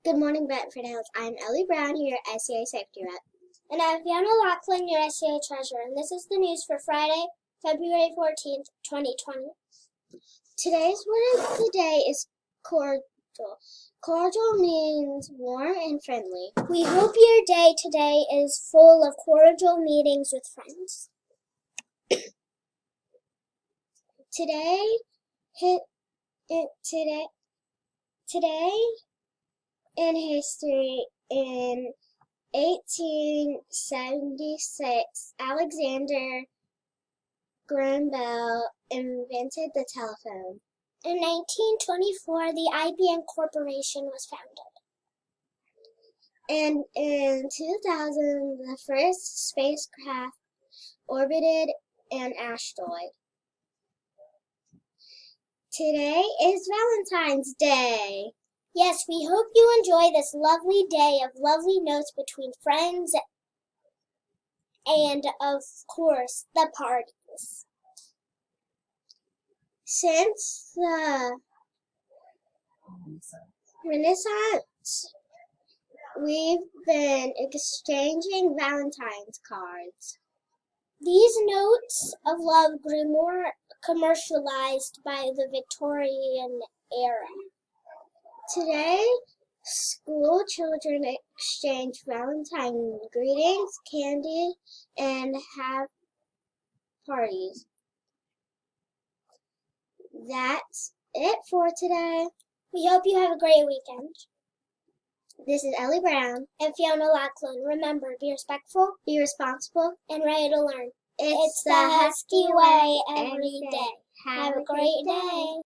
Good morning, Bedford Hills. I'm Ellie Brown, your SCA Safety Rep. And I'm Fiona Laughlin, your SCA Treasurer, and this is the news for Friday, February 14th, 2020. Today's word of the day is cordial. Cordial means warm and friendly. We hope your day today is full of cordial meetings with friends. Today in history, in 1876, Alexander Graham Bell invented the telephone. In 1924, the IBM Corporation was founded. And in 2000, the first spacecraft orbited an asteroid. Today is Valentine's Day. Yes, we hope you enjoy this lovely day of lovely notes between friends and, of course, the parties. Since the Renaissance, we've been exchanging Valentine's cards. These notes of love grew more commercialized by the Victorian era. Today, school children exchange Valentine greetings, candy, and have parties. That's it for today. We hope you have a great weekend. This is Ellie Brown and Fiona Laughlin. Remember, be respectful, be responsible, and ready to learn. It's the Husky way every day. Have a great day.